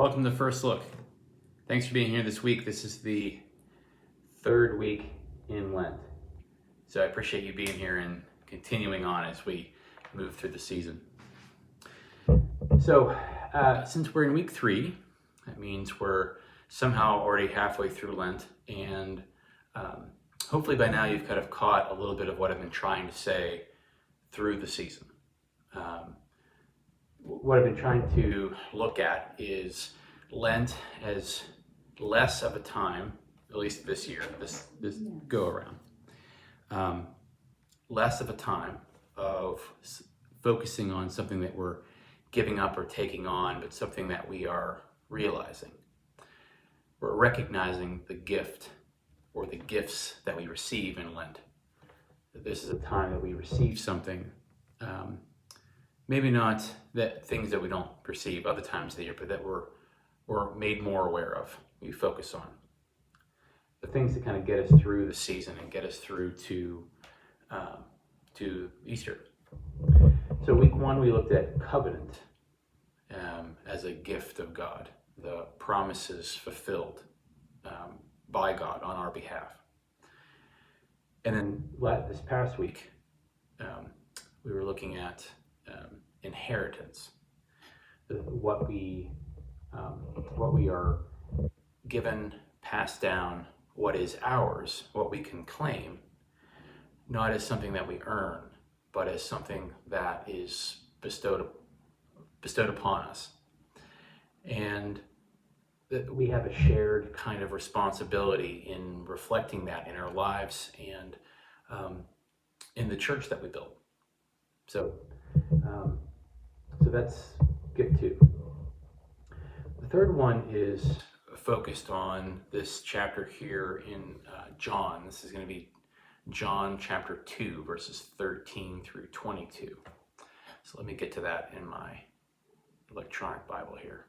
Welcome to First Look. Thanks for being here this week. This is the third week in Lent. So I appreciate you being here and continuing on as we move through the season. So since we're in week 3, that means we're somehow already halfway through Lent, and hopefully by now you've kind of caught a little bit of what I've been trying to say through the season. What I've been trying to look at is Lent as less of a time, at least this year, this go around, less of a time of focusing on something that we're giving up or taking on, but something that we are realizing. We're recognizing the gift or the gifts that we receive in Lent. This is a time that we receive something, maybe not that things that we don't receive other times of the year, but that we're made more aware of, we focus on. The things that kind of get us through the season and get us through to Easter. So week 1, we looked at covenant as a gift of God, the promises fulfilled by God on our behalf. And then this past week, we were looking at inheritance, what we are given, passed down, what is ours, what we can claim, not as something that we earn, but as something that is bestowed upon us. And that we have a shared kind of responsibility in reflecting that in our lives and in the church that we build. So that's gift 2. The third one is focused on this chapter here in John. This is going to be John chapter 2, verses 13 through 22. So let me get to that in my electronic Bible here.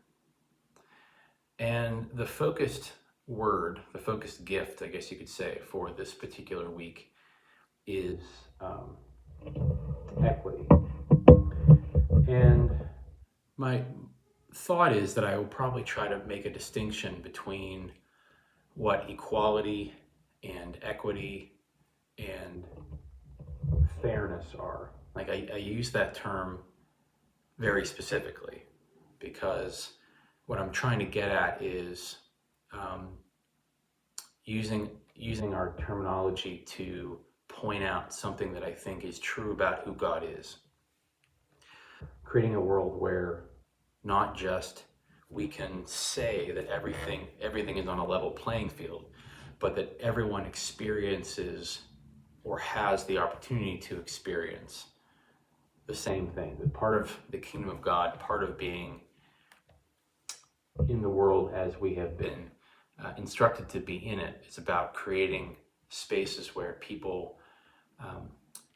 And the focused word, the focused gift, I guess you could say, for this particular week is equity. And my thought is that I will probably try to make a distinction between what equality and equity and fairness are. Like I use that term very specifically because what I'm trying to get at is using our terminology to point out something that I think is true about who God is. Creating a world where not just we can say that everything is on a level playing field, but that everyone experiences or has the opportunity to experience the same thing. That part of the kingdom of God, part of being in the world as we have been instructed to be in it, it's about creating spaces where people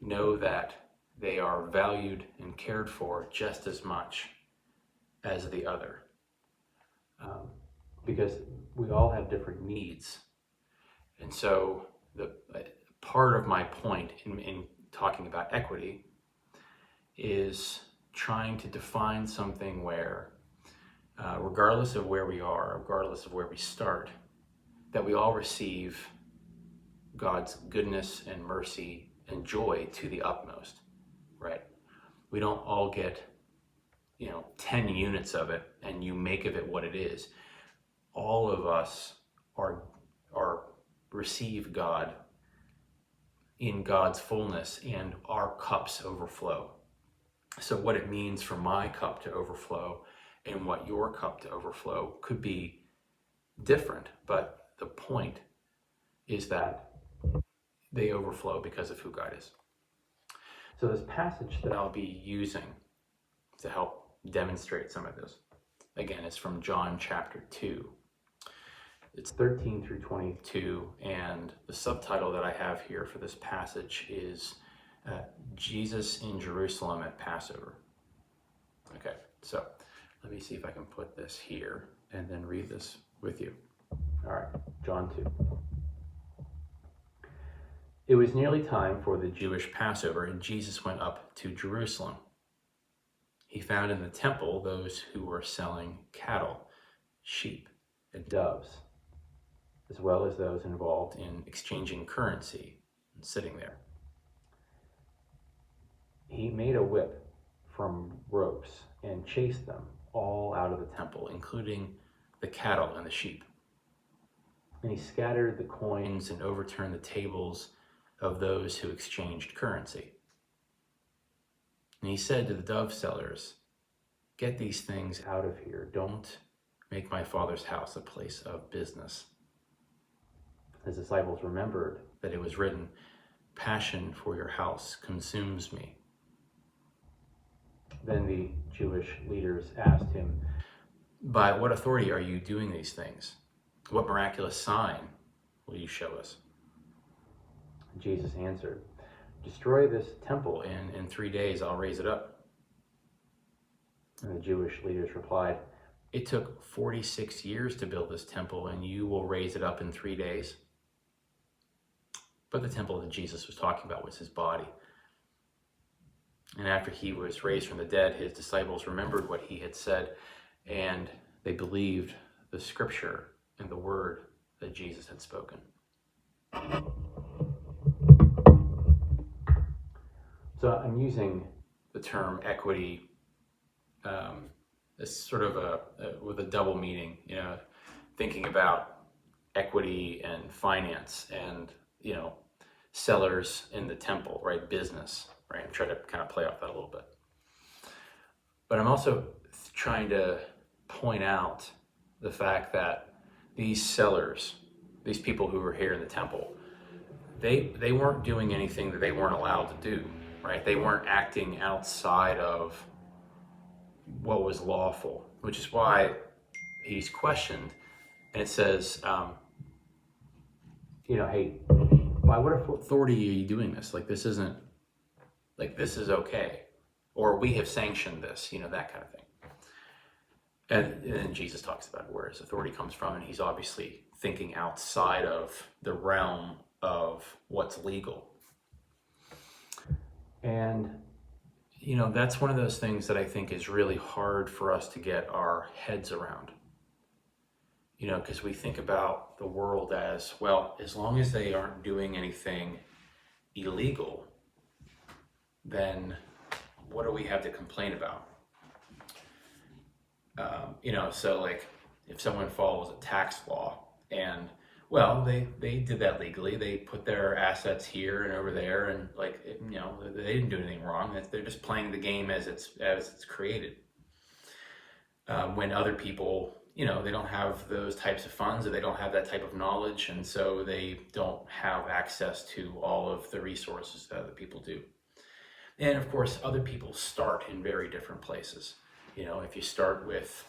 know that they are valued and cared for just as much as the other. Because we all have different needs. And so the part of my point in talking about equity is trying to define something where regardless of where we are, regardless of where we start, that we all receive God's goodness and mercy and joy to the utmost, right? We don't all get 10 units of it and you make of it what it is. All of us are receive God in God's fullness and our cups overflow. So what it means for my cup to overflow and what your cup to overflow could be different, but the point is that they overflow because of who God is. So this passage that I'll be using to help demonstrate some of this, again, is from John chapter 2. It's 13 through 22, and the subtitle that I have here for this passage is Jesus in Jerusalem at Passover. Okay, so let me see if I can put this here and then read this with you. All right, John 2. It was nearly time for the Jewish Passover, and Jesus went up to Jerusalem. He found in the temple those who were selling cattle sheep and doves, as well as those involved in exchanging currency and sitting there. He made a whip from ropes and chased them all out of the temple, including the cattle and the sheep. And he scattered the coins and overturned the tables of those who exchanged currency. And he said to the dove sellers, "Get these things out of here. Don't make my Father's house a place of business." His disciples remembered that it was written, "Passion for your house consumes me." Then the Jewish leaders asked him, "By what authority are you doing these things? What miraculous sign will you show us?" Jesus answered, "Destroy this temple, and in 3 days I'll raise it up." And the Jewish leaders replied, "It took 46 years to build this temple, and you will raise it up in 3 days?" But the temple that Jesus was talking about was his body. And after he was raised from the dead, his disciples remembered what he had said, and they believed the scripture and the word that Jesus had spoken. So I'm using the term equity as sort of with a double meaning, thinking about equity and finance and, sellers in the temple, right? Business, right? I'm trying to kind of play off that a little bit. But I'm also trying to point out the fact that these sellers, these people who were here in the temple, they weren't doing anything that they weren't allowed to do, right? They weren't acting outside of what was lawful, which is why he's questioned. And it says, hey, by what authority are you doing this? This isn't, this is okay. Or we have sanctioned this, that kind of thing. And then Jesus talks about where his authority comes from, and he's obviously thinking outside of the realm of what's legal. And, that's one of those things that I think is really hard for us to get our heads around. Because we think about the world as, well, as long as they aren't doing anything illegal, then what do we have to complain about? So if someone follows a tax law and, well, they did that legally, they put their assets here and over there, and they didn't do anything wrong. They're just playing the game as it's created. When other people, they don't have those types of funds, or they don't have that type of knowledge, and so they don't have access to all of the resources that other people do. And of course, other people start in very different places. If you start with,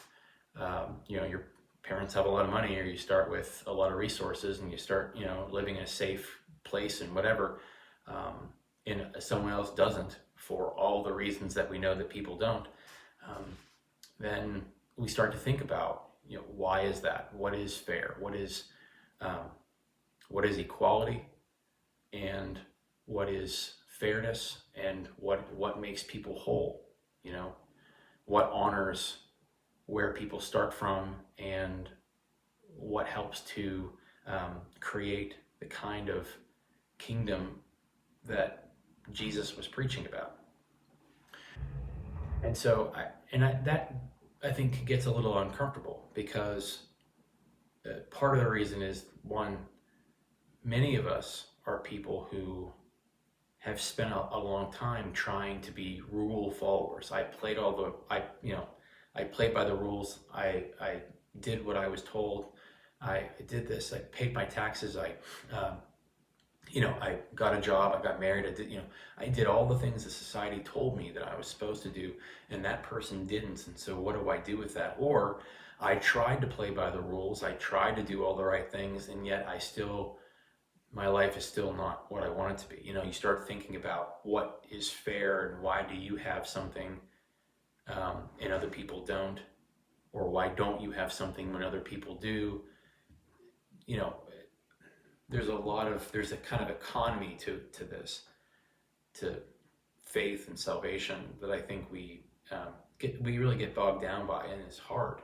your parents have a lot of money, or you start with a lot of resources, and you start, living in a safe place and whatever, and someone else doesn't, for all the reasons that we know that people don't, then we start to think about, why is that? What is fair? What is equality? And what is fairness? And what makes people whole? What honors where people start from, and what helps to create the kind of kingdom that Jesus was preaching about. And so that I think gets a little uncomfortable, because part of the reason is, one, many of us are people who have spent a long time trying to be rule followers. I played by the rules. I did what I was told. I did this. I paid my taxes. I got a job. I got married. I did all the things that society told me that I was supposed to do, and that person didn't. And so what do I do with that? Or I tried to play by the rules. I tried to do all the right things, and yet my life is still not what I want it to be. You start thinking about what is fair, and why do you have something and other people don't, or why don't you have something when other people do? There's a kind of economy to this, to faith and salvation, that I think we really get bogged down by, and it's hard.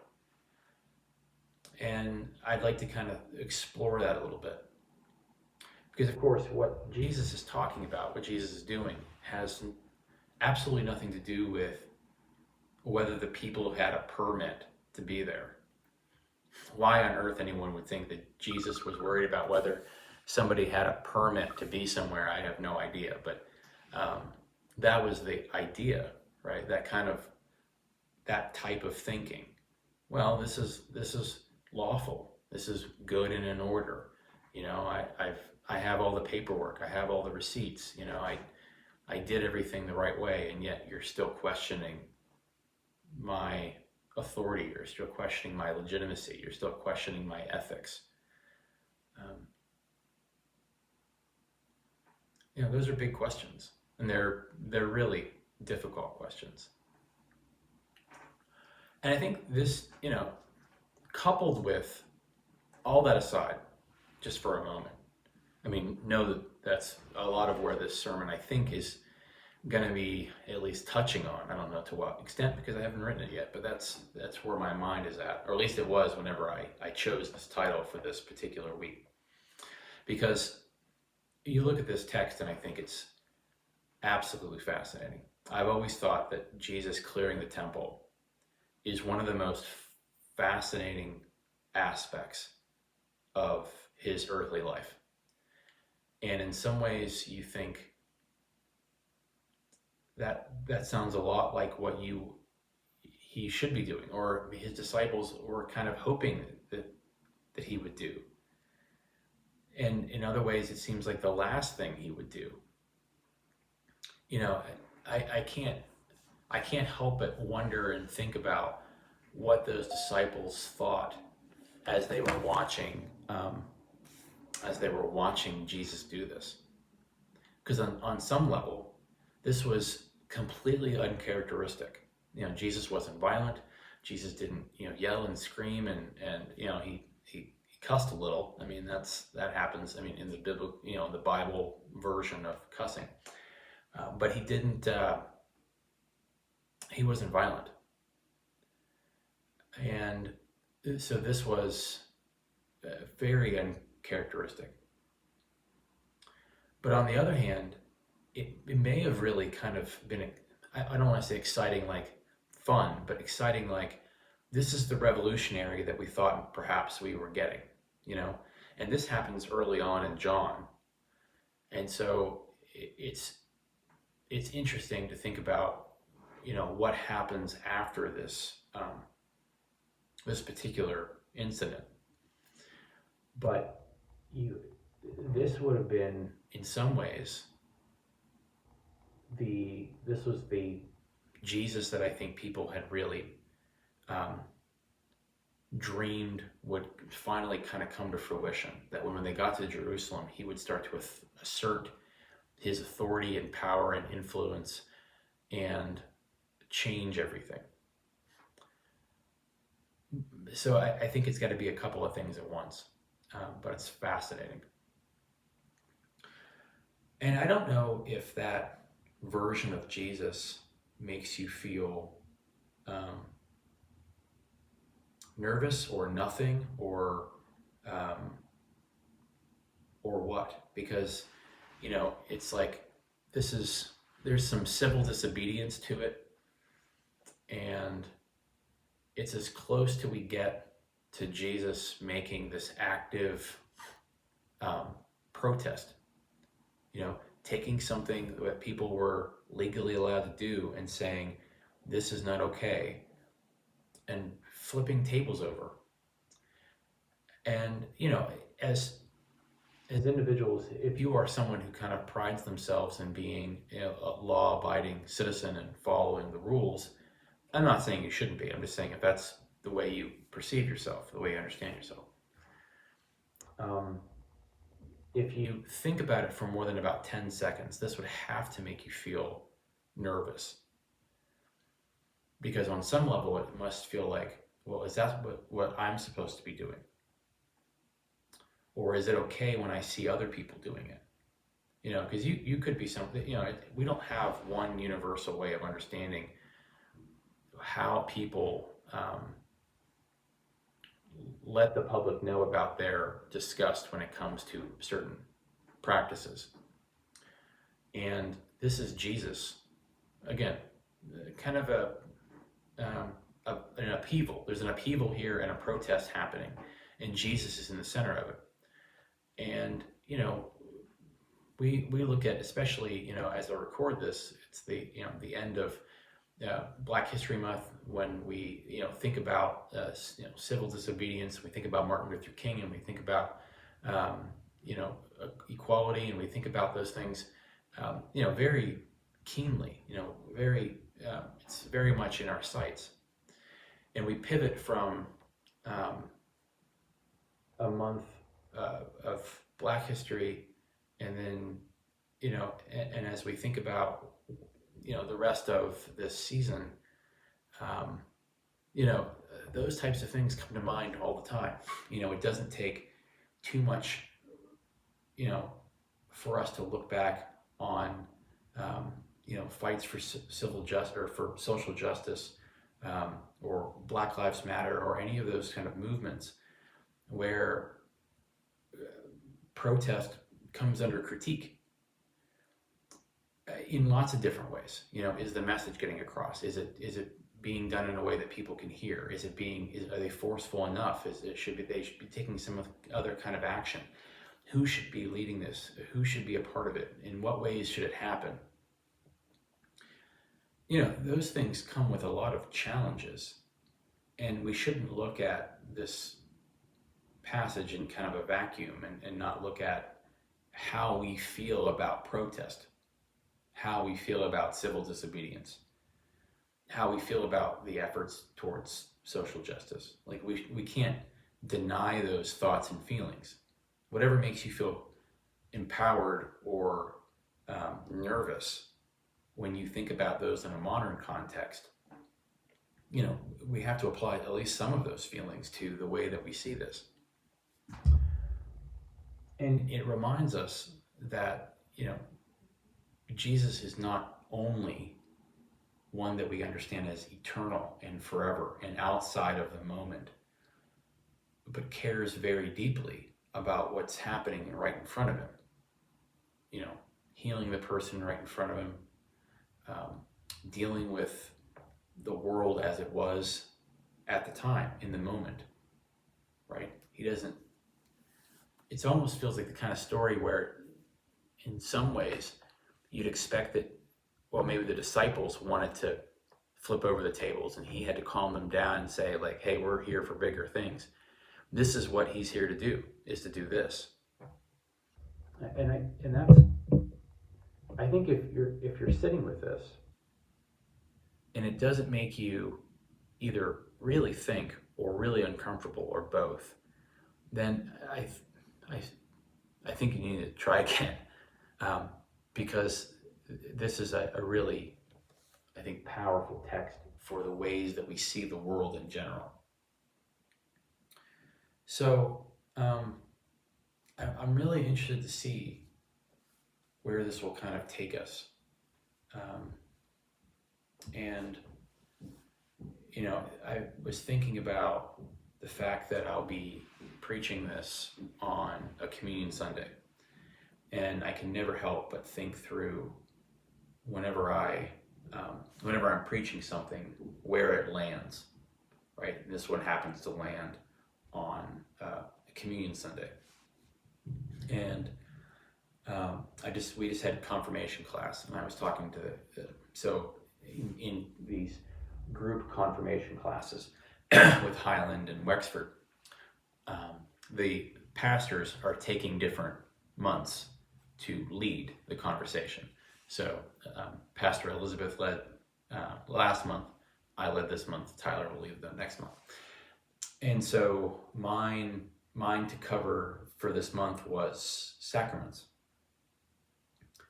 And I'd like to kind of explore that a little bit. Because, of course, what Jesus is talking about, what Jesus is doing, has absolutely nothing to do with whether the people had a permit to be there. Why on earth anyone would think that Jesus was worried about whether somebody had a permit to be somewhere, I have no idea. But um, that was the idea, right? That type of thinking. Well, this is lawful. This is good and in order. I have all the paperwork. I have all the receipts. I did everything the right way, and yet you're still questioning my authority. You're still questioning my legitimacy. You're still questioning my ethics. Those are big questions, and they're really difficult questions. And I think this, coupled with all that aside, just for a moment, I mean, know that that's a lot of where this sermon, I think, is going to be at least touching on. I don't know to what extent because I haven't written it yet, but that's where my mind is at, or at least it was whenever I chose this title for this particular week. Because you look at this text and I think it's absolutely fascinating. I've always thought that Jesus clearing the temple is one of the most fascinating aspects of his earthly life. And in some ways you think that sounds a lot like what he should be doing, or his disciples were kind of hoping that he would do. And in other ways, it seems like the last thing he would do. I can't help but wonder and think about what those disciples thought as they were watching Jesus do this. Because on some level, this was completely uncharacteristic. Jesus wasn't violent. Jesus didn't yell and scream, and he cussed a little. I mean, that happens. I mean, in the biblical, the Bible version of cussing, but he didn't. He wasn't violent, and so this was very uncharacteristic. But on the other hand, it may have really kind of been, I don't want to say exciting like fun, but exciting like this is the revolutionary that we thought perhaps we were getting, and this happens early on in John. And so it's interesting to think about, what happens after this, this particular incident. But this would have been, in some ways, this was the Jesus that I think people had really dreamed would finally kind of come to fruition. That when they got to Jerusalem, he would start to assert his authority and power and influence and change everything. So I think it's got to be a couple of things at once, but it's fascinating. And I don't know if that version of Jesus makes you feel nervous or nothing or what, because it's like there's some civil disobedience to it, and it's as close to we get to Jesus making this active protest, taking something that people were legally allowed to do and saying, this is not okay, and flipping tables over. And, as individuals, if you are someone who kind of prides themselves in being a law-abiding citizen and following the rules, I'm not saying you shouldn't be. I'm just saying if that's the way you perceive yourself, the way you understand yourself. If you think about it for more than about 10 seconds, this would have to make you feel nervous. Because on some level, it must feel like, well, is that what I'm supposed to be doing? Or is it okay when I see other people doing it? Because you could be something, we don't have one universal way of understanding how people let the public know about their disgust when it comes to certain practices. And this is Jesus. Again, kind of an upheaval. There's an upheaval here and a protest happening, and Jesus is in the center of it. And, we look at, especially, as I record this, it's the end of Black History Month, when we, think about, civil disobedience, we think about Martin Luther King, and we think about, equality, and we think about those things, very keenly, it's very much in our sights. And we pivot from a month of Black history, and then, and as we think about, the rest of this season, those types of things come to mind all the time. It doesn't take too much, for us to look back on, fights for civil justice or for social justice, or Black Lives Matter, or any of those kind of movements where protest comes under critique in lots of different ways. Is the message getting across? Is it being done in a way that people can hear? Are they forceful enough? They should be taking some other kind of action? Who should be leading this? Who should be a part of it? In what ways should it happen? Those things come with a lot of challenges, and we shouldn't look at this passage in kind of a vacuum and not look at how we feel about protest, how we feel about civil disobedience, how we feel about the efforts towards social justice. Like, we can't deny those thoughts and feelings. Whatever makes you feel empowered or nervous when you think about those in a modern context, we have to apply at least some of those feelings to the way that we see this. And it reminds us that, Jesus is not only one that we understand as eternal and forever and outside of the moment, but cares very deeply about what's happening right in front of him. Healing the person right in front of him, dealing with the world as it was at the time, in the moment, right? It almost feels like the kind of story where, in some ways, you'd expect that, well, maybe the disciples wanted to flip over the tables, and he had to calm them down and say, like, hey, we're here for bigger things. This is what he's here to do, is to do this. And that's, I think, if you're sitting with this, and it doesn't make you either really think or really uncomfortable or both, then I think you need to try again, because this is a really, I think, powerful text for the ways that we see the world in general. So I'm really interested to see where this will kind of take us. And, I was thinking about the fact that I'll be preaching this on a Communion Sunday. And I can never help but think through, whenever I'm preaching something, where it lands, right? And this one happens to land on Communion Sunday. And we just had confirmation class, and I was talking to so in these group confirmation classes with Highland and Wexford, the pastors are taking different months to lead the conversation. So Pastor Elizabeth led last month, I led this month, Tyler will lead the next month. And so mine to cover for this month was sacraments.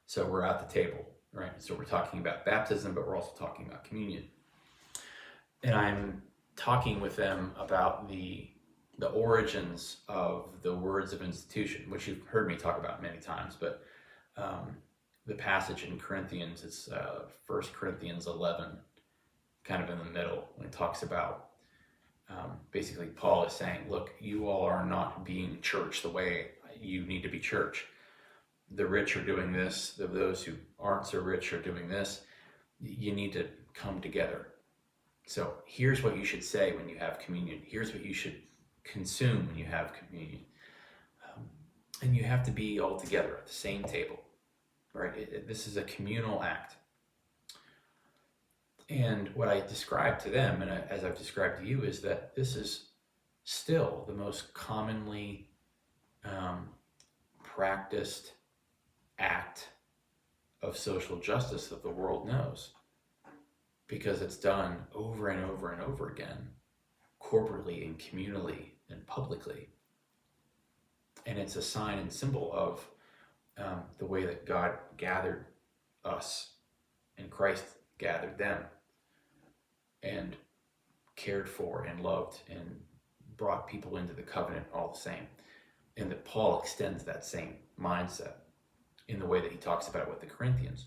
So we're at the table, right? So we're talking about baptism, but we're also talking about communion. And I'm talking with them about the origins of the words of institution, which you've heard me talk about many times, but the passage in Corinthians is 1 Corinthians 11, kind of in the middle, when it talks about basically Paul is saying, look, you all are not being church the way you need to be church. The rich are doing this, those who aren't so rich are doing this. You need to come together. So here's what you should say when you have communion. Here's what you should consume when you have communion. And you have to be all together at the same table, right? This is a communal act. And what I described to them, and as I've described to you, is that this is still the most commonly practiced act of social justice that the world knows, because it's done over and over and over again, corporately and communally and publicly. And it's a sign and symbol of the way that God gathered us and Christ gathered them and cared for and loved and brought people into the covenant all the same. And that Paul extends that same mindset in the way that he talks about it with the Corinthians.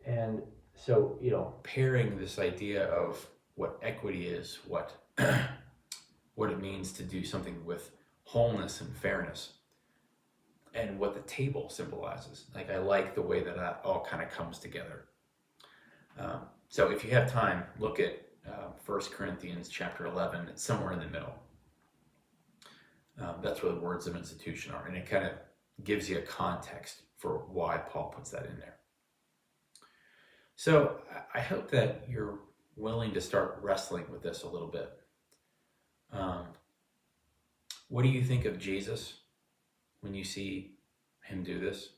And so, pairing this idea of what equity is, what it means to do something with wholeness and fairness, and what the table symbolizes. I like the way that all kind of comes together. So if you have time, look at 1 Corinthians chapter 11. It's somewhere in the middle. That's where the words of institution are, and it kind of gives you a context for why Paul puts that in there. So I hope that you're willing to start wrestling with this a little bit. What do you think of Jesus when you see him do this?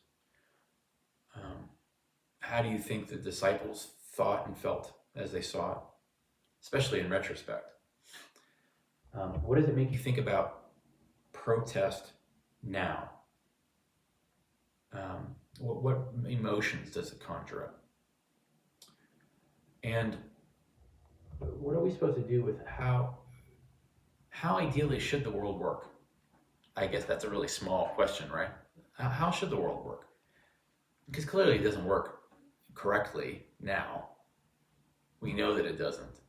How do you think the disciples thought and felt as they saw it, especially in retrospect? What does it make you think about protest now? What emotions does it conjure up? And what are we supposed to do with how ideally should the world work? I guess that's a really small question, right? How should the world work? Because clearly it doesn't work correctly now. We know that it doesn't.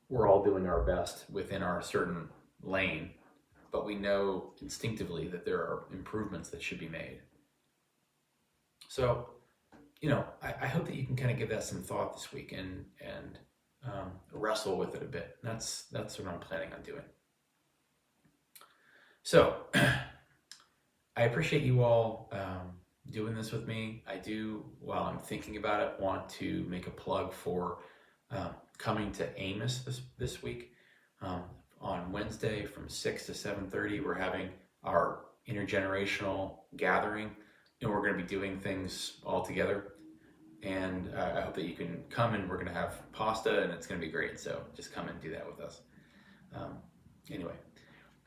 We're all doing our best within our certain lane, but we know instinctively that there are improvements that should be made. So, I hope that you can kind of give that some thought this week and wrestle with it a bit. That's what I'm planning on doing. So, I appreciate you all doing this with me. I do, while I'm thinking about it, want to make a plug for coming to Amos this week. On Wednesday from 6 to 7:30, we're having our intergenerational gathering, and we're going to be doing things all together. And I hope that you can come, and we're going to have pasta, and it's going to be great. So just come and do that with us. Anyway,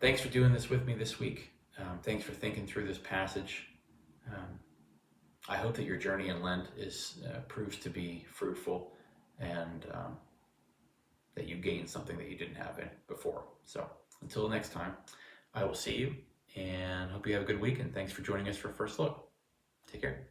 thanks for doing this with me this week. Thanks for thinking through this passage. I hope that your journey in Lent proves to be fruitful, and that you gain something that you didn't have before. So until next time, I will see you, and hope you have a good week, and thanks for joining us for First Look. Take care.